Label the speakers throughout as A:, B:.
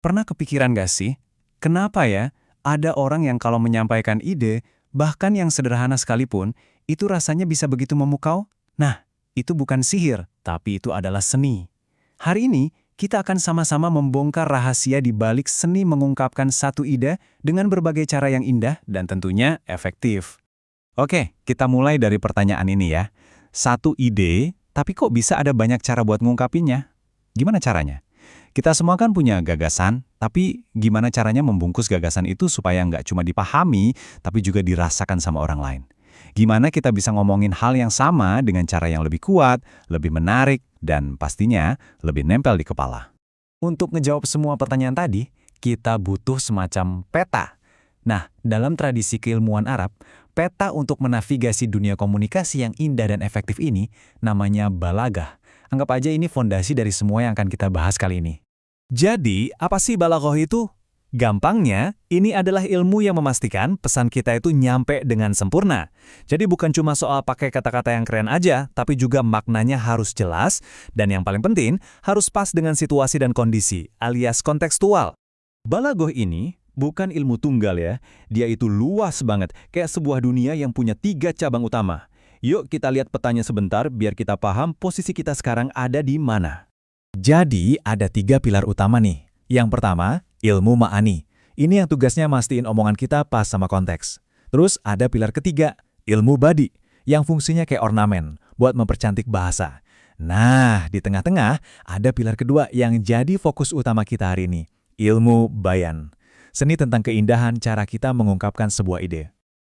A: Pernah kepikiran gak sih, kenapa ya ada orang yang kalau menyampaikan ide, bahkan yang sederhana sekalipun, itu rasanya bisa begitu memukau? Nah, itu bukan sihir, tapi itu adalah seni. Hari ini, kita akan sama-sama membongkar rahasia di balik seni mengungkapkan satu ide dengan berbagai cara yang indah dan tentunya efektif. Oke, kita mulai dari pertanyaan ini ya. Satu ide, tapi kok bisa ada banyak cara buat ngungkapinnya? Gimana caranya? Kita semua kan punya gagasan, tapi gimana caranya membungkus gagasan itu supaya nggak cuma dipahami, tapi juga dirasakan sama orang lain? Gimana kita bisa ngomongin hal yang sama dengan cara yang lebih kuat, lebih menarik, dan pastinya lebih nempel di kepala? Untuk ngejawab semua pertanyaan tadi, kita butuh semacam peta. Nah, dalam tradisi keilmuan Arab, peta untuk menavigasi dunia komunikasi yang indah dan efektif ini namanya balagah. Anggap aja ini fondasi dari semua yang akan kita bahas kali ini. Jadi, apa sih balaghah itu? Gampangnya, ini adalah ilmu yang memastikan pesan kita itu nyampe dengan sempurna. Jadi bukan cuma soal pakai kata-kata yang keren aja, tapi juga maknanya harus jelas, dan yang paling penting, harus pas dengan situasi dan kondisi, alias kontekstual. Balaghah ini bukan ilmu tunggal ya, dia itu luas banget, kayak sebuah dunia yang punya 3 cabang utama. Yuk kita lihat petanya sebentar biar kita paham posisi kita sekarang ada di mana. Jadi ada 3 pilar utama nih. Yang pertama, ilmu ma'ani. Ini yang tugasnya mastiin omongan kita pas sama konteks. Terus ada pilar ketiga, ilmu badi, yang fungsinya kayak ornamen, buat mempercantik bahasa. Nah, di tengah-tengah ada pilar kedua yang jadi fokus utama kita hari ini, ilmu bayan. Seni tentang keindahan cara kita mengungkapkan sebuah ide.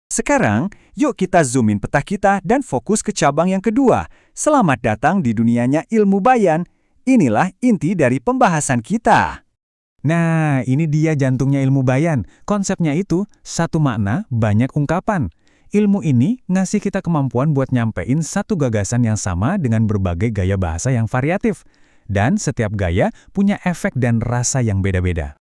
A: Sekarang, yuk kita zoomin peta kita dan fokus ke cabang yang kedua. Selamat datang di dunianya ilmu bayan. Inilah inti dari pembahasan kita. Nah, ini dia jantungnya ilmu bayan. Konsepnya itu, satu makna, banyak ungkapan. Ilmu ini ngasih kita kemampuan buat nyampein satu gagasan yang sama dengan berbagai gaya bahasa yang variatif. Dan setiap gaya punya efek dan rasa yang beda-beda.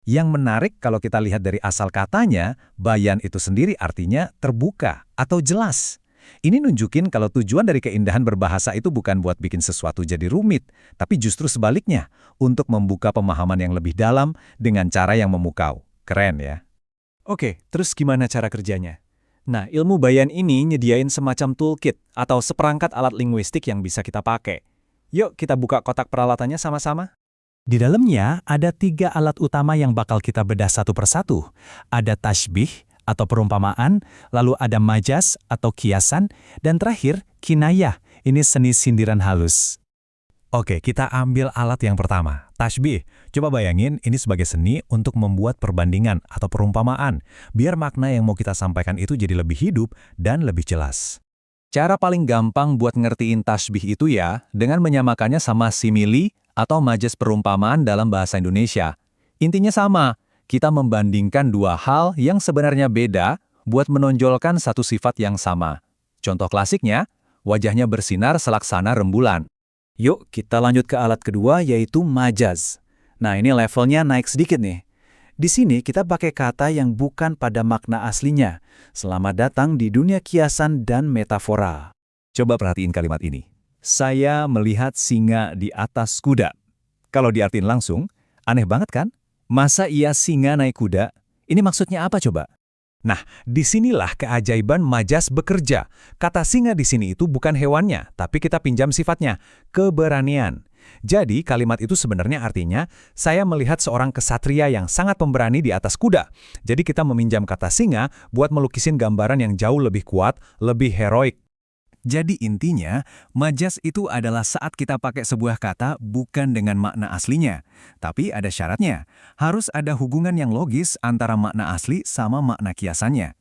A: Yang menarik kalau kita lihat dari asal katanya, bayan itu sendiri artinya terbuka atau jelas. Ini nunjukin kalau tujuan dari keindahan berbahasa itu bukan buat bikin sesuatu jadi rumit, tapi justru sebaliknya, untuk membuka pemahaman yang lebih dalam dengan cara yang memukau. Keren ya? Oke, terus gimana cara kerjanya? Nah, ilmu bayan ini nyediain semacam toolkit atau seperangkat alat linguistik yang bisa kita pakai. Yuk kita buka kotak peralatannya sama-sama. Di dalamnya ada 3 alat utama yang bakal kita bedah satu persatu. Ada tashbih atau perumpamaan, lalu ada majas atau kiasan, dan terakhir kinayah, ini seni sindiran halus. Oke, kita ambil alat yang pertama, tashbih. Coba bayangin ini sebagai seni untuk membuat perbandingan atau perumpamaan, biar makna yang mau kita sampaikan itu jadi lebih hidup dan lebih jelas. Cara paling gampang buat ngertiin tashbih itu ya, dengan menyamakannya sama simili atau majas perumpamaan dalam bahasa Indonesia. Intinya sama, kita membandingkan 2 hal yang sebenarnya beda buat menonjolkan satu sifat yang sama. Contoh klasiknya, wajahnya bersinar selaksana rembulan. Yuk kita lanjut ke alat kedua yaitu majaz. Nah ini levelnya naik sedikit nih. Di sini kita pakai kata yang bukan pada makna aslinya. Selamat datang di dunia kiasan dan metafora. Coba perhatiin kalimat ini. Saya melihat singa di atas kuda. Kalau diartiin langsung, aneh banget kan? Masa iya singa naik kuda? Ini maksudnya apa coba? Nah, disinilah keajaiban majas bekerja. Kata singa di sini itu bukan hewannya, tapi kita pinjam sifatnya, keberanian. Jadi kalimat itu sebenarnya artinya, saya melihat seorang kesatria yang sangat pemberani di atas kuda. Jadi kita meminjam kata singa buat melukisin gambaran yang jauh lebih kuat, lebih heroik. Jadi intinya, majas itu adalah saat kita pakai sebuah kata bukan dengan makna aslinya. Tapi ada syaratnya, harus ada hubungan yang logis antara makna asli sama makna kiasannya.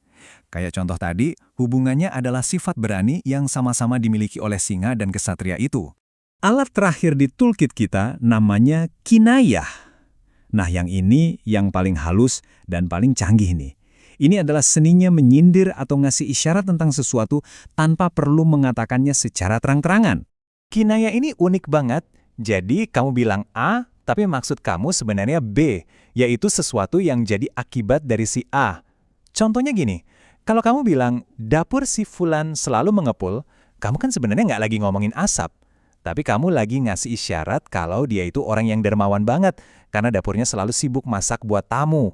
A: Kayak contoh tadi, hubungannya adalah sifat berani yang sama-sama dimiliki oleh singa dan kesatria itu. Alat terakhir di toolkit kita namanya kinayah. Nah yang ini yang paling halus dan paling canggih nih. Ini adalah seninya menyindir atau ngasih isyarat tentang sesuatu tanpa perlu mengatakannya secara terang-terangan. Kinayah ini unik banget, jadi kamu bilang A, tapi maksud kamu sebenarnya B, yaitu sesuatu yang jadi akibat dari si A. Contohnya gini, kalau kamu bilang, dapur si Fulan selalu mengepul, kamu kan sebenarnya nggak lagi ngomongin asap.
B: tapi kamu lagi ngasih isyarat kalau dia itu orang yang dermawan banget, karena dapurnya selalu sibuk masak buat tamu.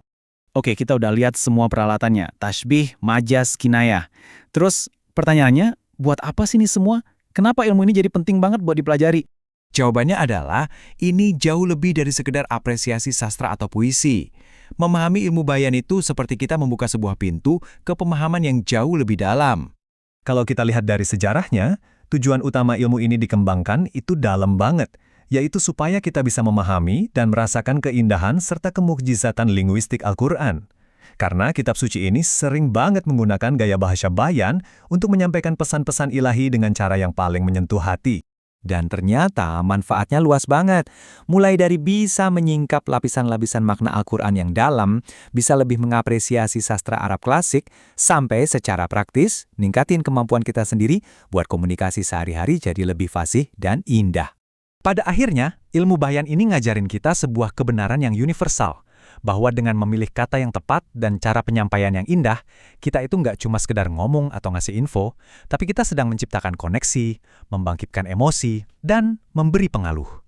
A: Oke, kita udah lihat semua peralatannya. Tashbih, majas, kinayah. Terus pertanyaannya, buat apa sih ini semua? Kenapa ilmu ini jadi penting banget buat dipelajari?
B: Jawabannya adalah, ini jauh lebih dari sekedar apresiasi sastra atau puisi. Memahami ilmu bayan itu seperti kita membuka sebuah pintu ke pemahaman yang jauh lebih dalam.
C: Kalau kita lihat dari sejarahnya, tujuan utama ilmu ini dikembangkan itu dalam banget, yaitu supaya kita bisa memahami dan merasakan keindahan serta kemukjizatan linguistik Al-Quran. Karena kitab suci ini sering banget menggunakan gaya bahasa bayan untuk menyampaikan pesan-pesan ilahi dengan cara yang paling menyentuh hati.
B: Dan ternyata manfaatnya luas banget. Mulai dari bisa menyingkap lapisan-lapisan makna Al-Quran yang dalam, bisa lebih mengapresiasi sastra Arab klasik, sampai secara praktis, ningkatin kemampuan kita sendiri buat komunikasi sehari-hari jadi lebih fasih dan indah. Pada akhirnya, ilmu bayan ini ngajarin kita sebuah kebenaran yang universal, bahwa dengan memilih kata yang tepat dan cara penyampaian yang indah, kita itu nggak cuma sekedar ngomong atau ngasih info, tapi kita sedang menciptakan koneksi, membangkitkan emosi, dan memberi pengaruh.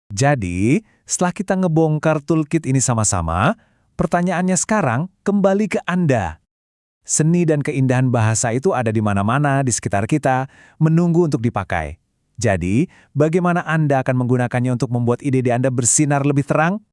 A: Jadi, setelah kita ngebongkar toolkit ini sama-sama, pertanyaannya sekarang kembali ke Anda. Seni dan keindahan bahasa itu ada di mana-mana di sekitar kita, menunggu untuk dipakai. Jadi, bagaimana Anda akan menggunakannya untuk membuat ide Anda bersinar lebih terang?